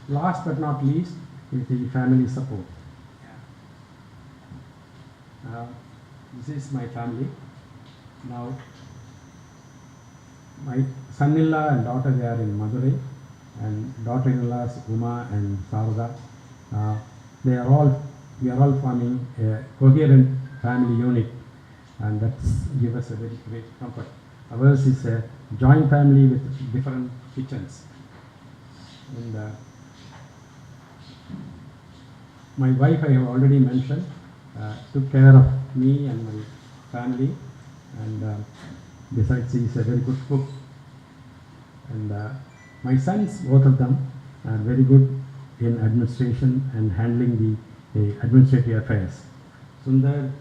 Last but not least is the family support. This is my family. Now, my son-in-law and daughter, they are in Madurai, and daughter-in-laws Uma and Sarada. We are all forming a coherent family unit, and that's give us a very great comfort. Ours is a joint family with different kitchens. And my wife, I have already mentioned, took care of me and my family, and besides, she is a very good cook. And my sons, both of them, are very good in administration and handling the administrative affairs. Sundar,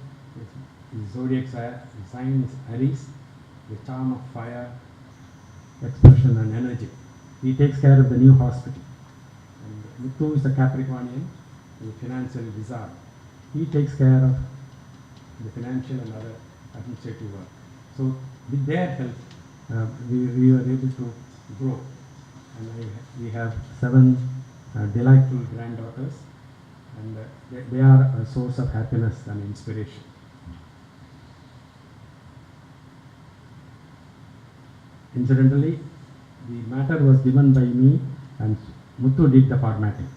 his zodiac sign is Aries, the charm of fire, expression and energy. He takes care of the new hospital. And Muthu is a Capricornian, a financial wizard. He takes care of the financial and other administrative work. So with their help, we were able to grow. And we have 7 delightful granddaughters, and they are a source of happiness and inspiration. Incidentally, the matter was given by me, and Muthu did the formatting.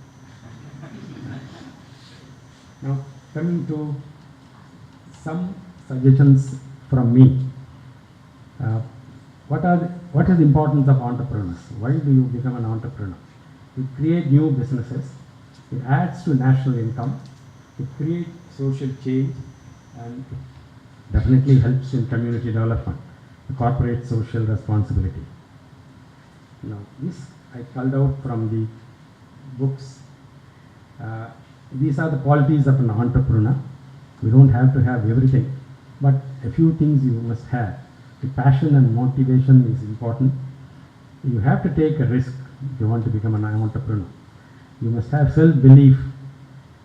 Now, coming to some suggestions from me. What is the importance of entrepreneurs? Why do you become an entrepreneur? You create new businesses, it adds to national income, it creates social change, and definitely helps in community development, the corporate social responsibility. Now, this I culled out from the books. These are the qualities of an entrepreneur. We don't have to have everything, but a few things you must have. The passion and motivation is important. You have to take a risk if you want to become an entrepreneur. You must have self-belief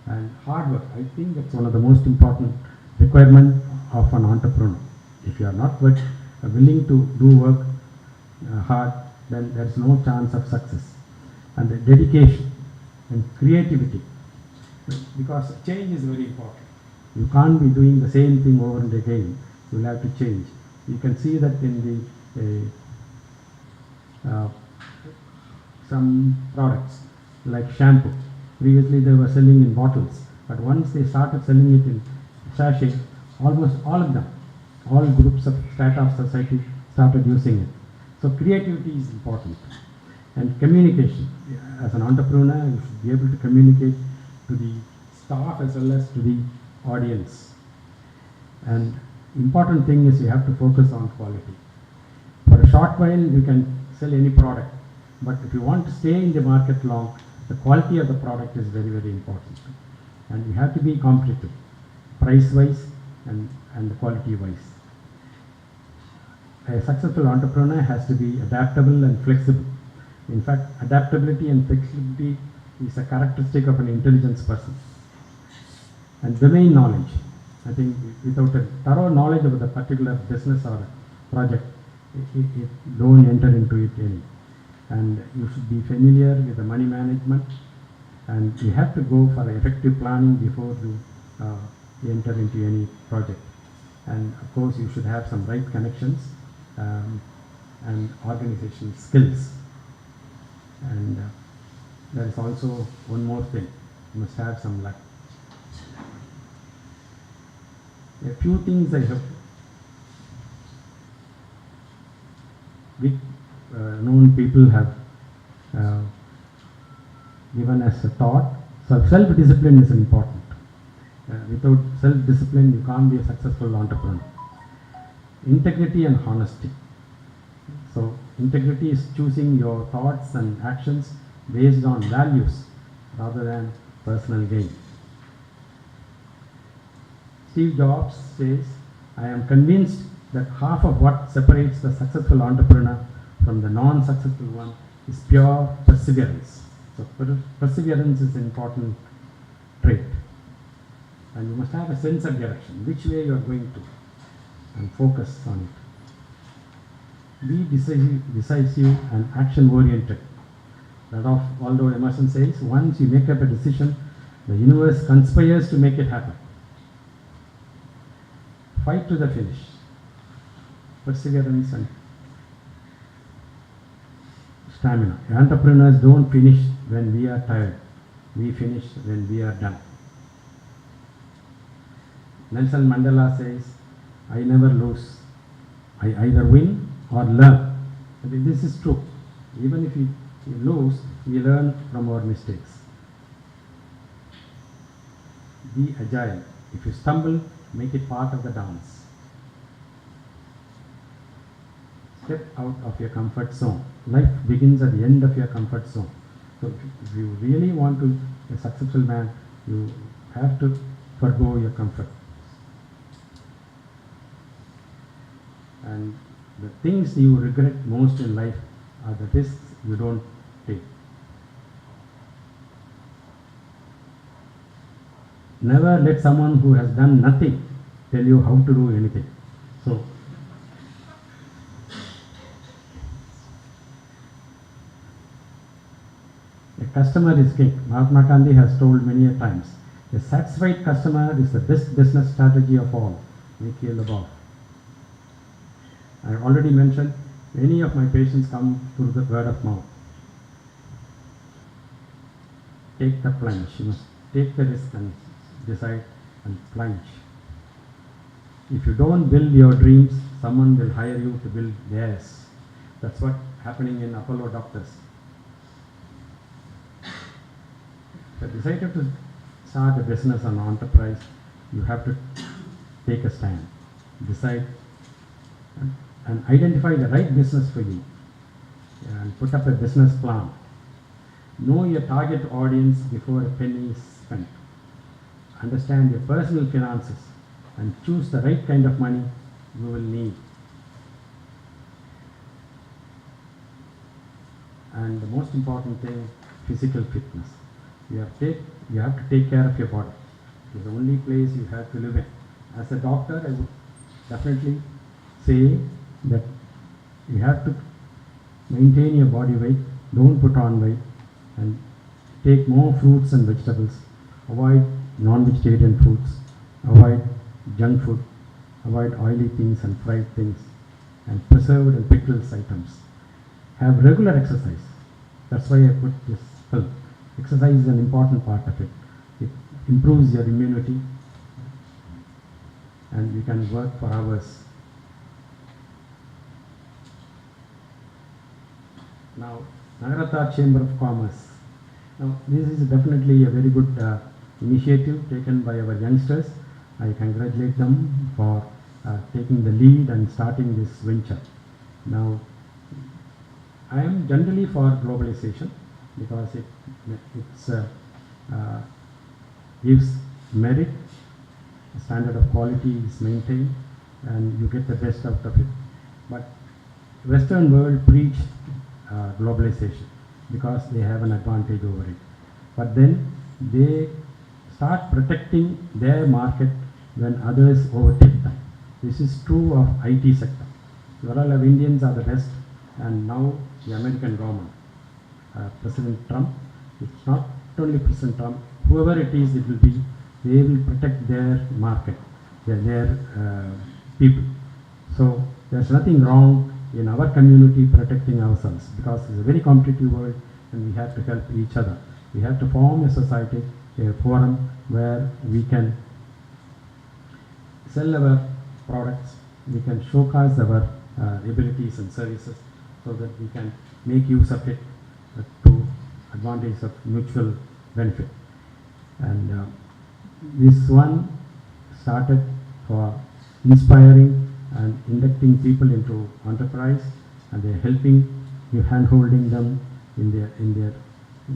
and hard work. I think that's one of the most important requirements of an entrepreneur. If you are not willing to do work hard, then there is no chance of success. And the dedication and creativity, because change is very important. You can't be doing the same thing over and again. You will have to change. You can see that in the some products like shampoo. Previously they were selling in bottles, but once they started selling it in sachet, almost all of them, all groups of strata of society started using it. So creativity is important. And communication. As an entrepreneur, you should be able to communicate to the staff as well as to the audience. And important thing is you have to focus on quality. For a short while you can sell any product, but if you want to stay in the market long, the quality of the product is very, very important. And you have to be competitive, price wise and quality wise. A successful entrepreneur has to be adaptable and flexible. In fact, adaptability and flexibility is a characteristic of an intelligent person. And domain knowledge. I think without a thorough knowledge of the particular business or project, don't enter into it any. And you should be familiar with the money management, and you have to go for effective planning before you enter into any project. And of course, you should have some right connections and organizational skills. And there is also one more thing, you must have some luck. A few things I have big known people have given us a thought. So self-discipline is important. Without self-discipline, you can't be a successful entrepreneur. Integrity and honesty. So integrity is choosing your thoughts and actions based on values rather than personal gain. Steve Jobs says, I am convinced that half of what separates the successful entrepreneur from the non-successful one is pure perseverance. So perseverance is an important trait. And you must have a sense of direction, which way you are going to, and focus on it. Be decisive and action-oriented. Rudolph Waldo Emerson says, once you make up a decision, the universe conspires to make it happen. Fight to the finish. Perseverance and stamina. Entrepreneurs don't finish when we are tired. We finish when we are done. Nelson Mandela says, I never lose. I either win or learn. I think this is true. Even if you lose, we learn from our mistakes. Be agile. If you stumble, make it part of the dance. Step out of your comfort zone. Life begins at the end of your comfort zone. So if you really want to be a successful man, you have to forgo your comfort. And the things you regret most in life are the risks you don't take. Never let someone who has done nothing tell you how to do anything. So, a customer is king. Mahatma Gandhi has told many a times. A satisfied customer is the best business strategy of all. Nikhil above. I already mentioned, many of my patients come through the word of mouth. Take the plunge. You must take the risk and decide and plunge. If you don't build your dreams, someone will hire you to build theirs. That's what's happening in Apollo Doctors. If you decided to start a business or an enterprise, you have to take a stand, decide and identify the right business for you and put up a business plan. Know your target audience before a penny is spent. Understand your personal finances and choose the right kind of money you will need. And the most important thing, physical fitness. You have to take care of your body. It's the only place you have to live in. As a doctor, I would definitely say that you have to maintain your body weight, don't put on weight, and take more fruits and vegetables, avoid non-vegetarian foods, avoid junk food, avoid oily things and fried things, and preserved and pickled items. Have regular exercise. That's why I put this film. Exercise is an important part of it. It improves your immunity and you can work for hours. Now, Nagarata Chamber of Commerce. Now, this is definitely a very good initiative taken by our youngsters. I congratulate them for taking the lead and starting this venture. Now, I am generally for globalization because it gives merit, the standard of quality is maintained, and you get the best out of it. But Western world preach globalization because they have an advantage over it. But then they start protecting their market when others overtake them. This is true of IT sector. Several of Indians are the best, and now the American government, President Trump, it's not only President Trump, whoever it is, it will be, they will protect their market, their people. So there's nothing wrong in our community protecting ourselves because it's a very competitive world and we have to help each other. We have to form a society, a forum where we can sell our products, we can showcase our abilities and services so that we can make use of it to advantage of mutual benefit. And this one started for inspiring and inducting people into enterprise, and they're helping you, hand-holding them in their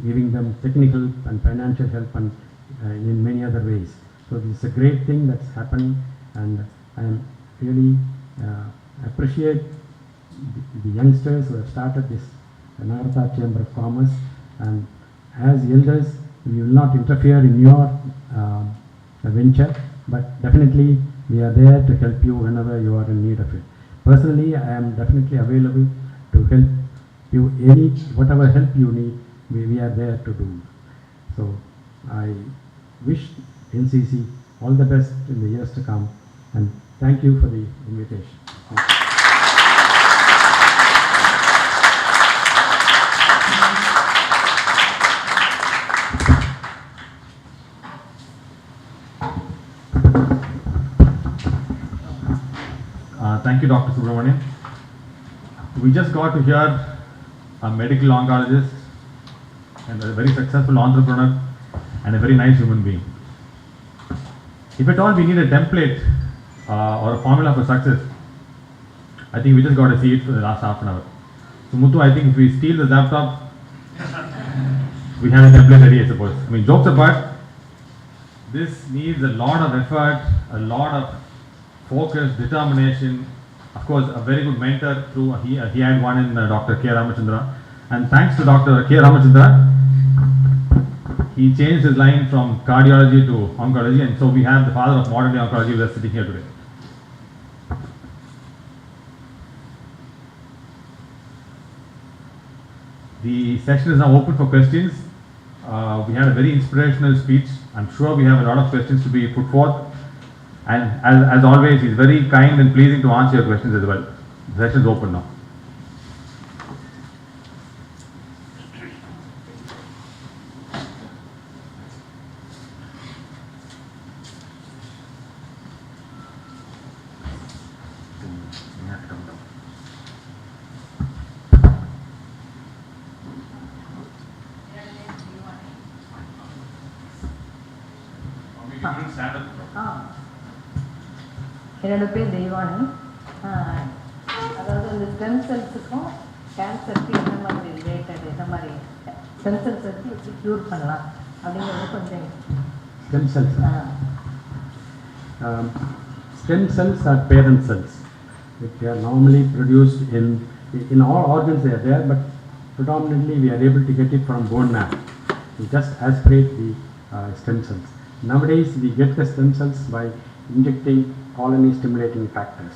giving them technical and financial help and in many other ways. So this is a great thing that's happening, and I am really appreciate the youngsters who have started this Nagarata Chamber of Commerce, and as elders we will not interfere in your venture, but definitely we are there to help you whenever you are in need of it. Personally, I am definitely available to help you whatever help you need. we are there to do. So I wish NCC all the best in the years to come, and thank you for the invitation. Thank you, Dr. Subramanian. We just got to hear a medical oncologist and a very successful entrepreneur and a very nice human being. If at all we need a template or a formula for success, I think we just got to see it for the last half an hour. So Muthu, I think if we steal the laptop, we have a template ready, I suppose. I mean, jokes apart, this needs a lot of effort, a lot of focus, determination. Of course, a very good mentor through, he had one in Dr. K. Ramachandra. And thanks to Dr. K. Ramachandra, he changed his line from cardiology to oncology, and so we have the father of modern day oncology with us sitting here today. The session is now open for questions. We had a very inspirational speech. I'm sure we have a lot of questions to be put forth. And as always, he's very kind and pleasing to answer your questions as well. The session is open now. என்னோட பேர் தெய்வானி. அதாவது இந்த stem செல்ஸுக்கும் கேன்சருக்கு என்ன மாதிரி related, என்ன மாதிரி stem cells வச்சு எப்படி க்யூர் பண்ணலாம் அப்படிங்கிறது கொஞ்சம். Stem cells. Stem cells are parent cells. They are normally produced in all organs. They are there, but predominantly we are able to get it from bone marrow. We just aspirate the stem cells. Nowadays we get the stem cells by injecting colony stimulating factors.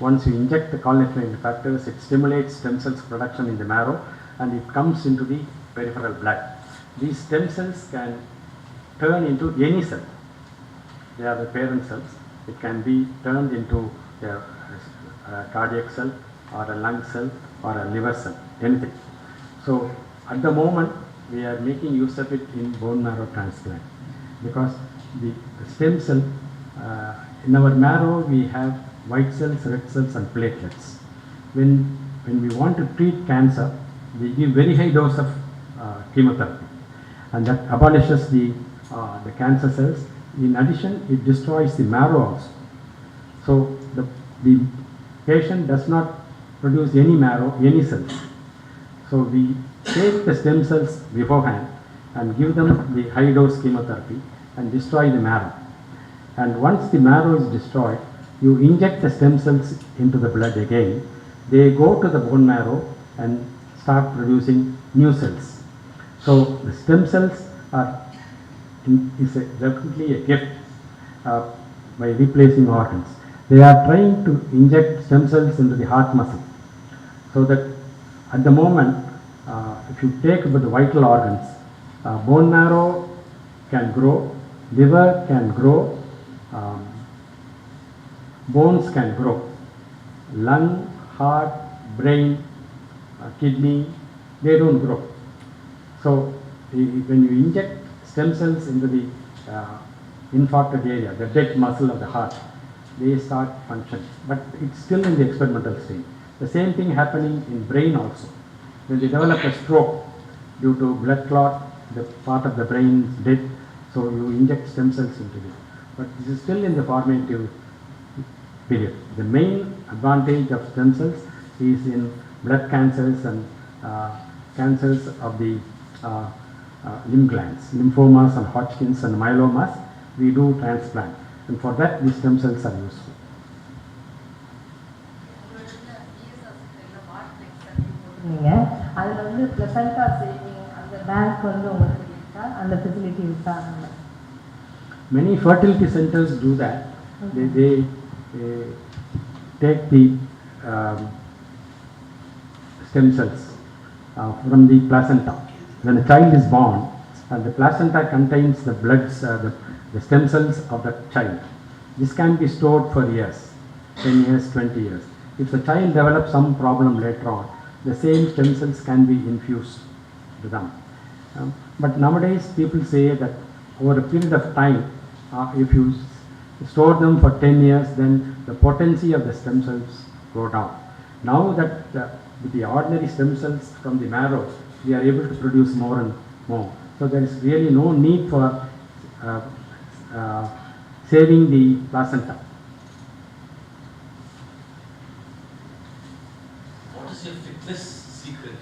Once you inject the colony stimulating factors, it stimulates stem cells production in the marrow and it comes into the peripheral blood. These stem cells can turn into any cell. They are the parent cells. It can be turned into a cardiac cell or a lung cell or a liver cell, anything. So at the moment we are making use of it in bone marrow transplant, because the stem cell, in our marrow we have white cells, red cells and platelets. When we want to treat cancer, we give very high dose of chemotherapy, and that abolishes the cancer cells. In addition, it destroys the marrow also. So the patient does not produce any marrow, any cells. So we take the stem cells beforehand and give them the high dose chemotherapy and destroy the marrow. And once the marrow is destroyed, you inject the stem cells into the blood again. They go to the bone marrow and start producing new cells. So the stem cells is definitely a gift by replacing organs. They are trying to inject stem cells into the heart muscle, so that at the moment, if you take about the vital organs, bone marrow can grow, liver can grow, bones can grow, lung, heart, brain, kidney, they don't grow. So when you inject stem cells into the infarcted area, the dead muscle of the heart, they start functioning, but it's still in the experimental stage. The same thing happening in brain also. When they develop a stroke due to blood clot, the part of the brain is dead, so you inject stem cells into it. But this is still in the formative period. The main advantage of stem cells is in blood cancers and cancers of the lymph glands, lymphomas and Hodgkin's and myelomas. We do transplant, and for that these stem cells are useful. நீங்கள் அதில் வந்து placenta saving அந்த bank வந்து உங்களுக்கு இருக்கா, அந்த facility இருக்கா? Many fertility centers do that. They take the stem cells from the placenta. when a child is born, the placenta contains the bloods, the stem cells of the child. This can be stored for years, 10 years, 20 years. If the child develops some problem later on, the same stem cells can be infused to them. But nowadays people say that over a period of time, if you store them for 10 years, then the potency of the stem cells go down. Now that with the ordinary stem cells from the marrow, we are able to produce more and more. So there is really no need for saving the placenta. What is your fitness secret?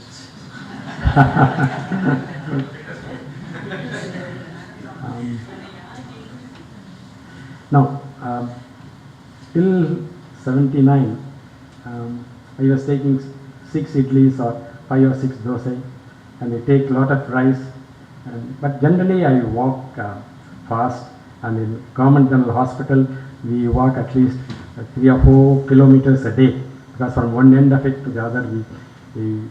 Now, till 79, I was taking 6 idlis or 5 or 6 dosa, and I take lot of rice. But generally, I walk fast, and in government general hospital, we walk at least 3 or 4 kilometers a day, because from one end of it to the other, we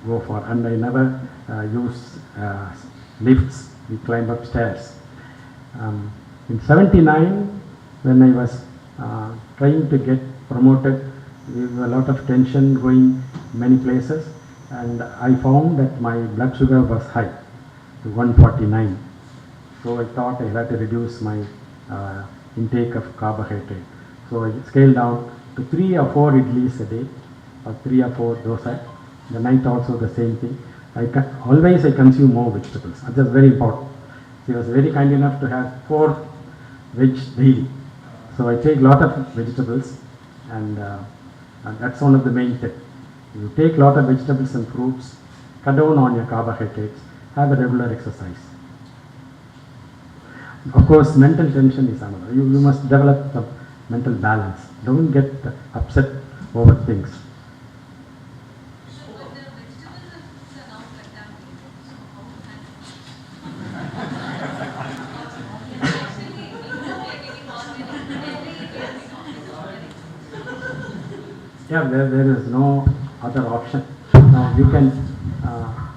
go for. And I never use lifts. We climb up stairs. In 79, when I was trying to get promoted, there was a lot of tension going many places, and I found that my blood sugar was high, to 149. So I thought I had to reduce my intake of carbohydrate. So I scaled down to 3 or 4 idlis a day, or 3 or 4 dosa. The night also the same thing. Always I consume more vegetables. That's very important. She was very kind enough to have 4 veg daily. So I take lot of vegetables, and that's one of the main things. You take lot of vegetables and fruits, cut down on your carbohydrates, have a regular exercise. Of course, mental tension is another. You must develop the mental balance. Don't get upset over things. Yeah, there is no other option. Now you can,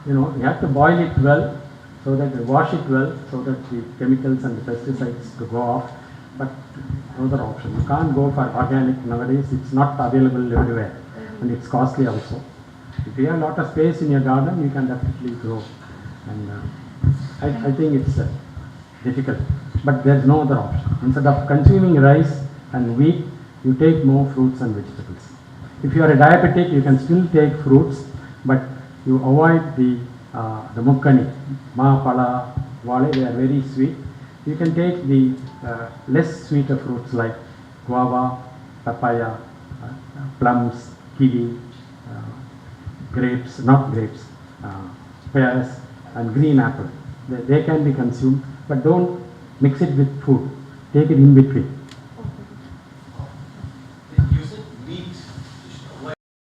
you have to boil it well, so that you wash it well, so that the chemicals and the pesticides to go off. But no other option. You can't go for organic nowadays. It's not available everywhere, and it's costly also. If you have a lot of space in your garden, you can definitely grow. And I think it's difficult, but there's no other option. Instead of consuming rice and wheat, you take more fruits and vegetables. If you are a diabetic, you can still take fruits, but you avoid the mukkani, ma, pala, vale. They are very sweet. You can take the less sweeter fruits like guava, papaya, plums, kiwi, grapes, not grapes, pears, and green apple. They can be consumed, but don't mix it with food. Take it in between.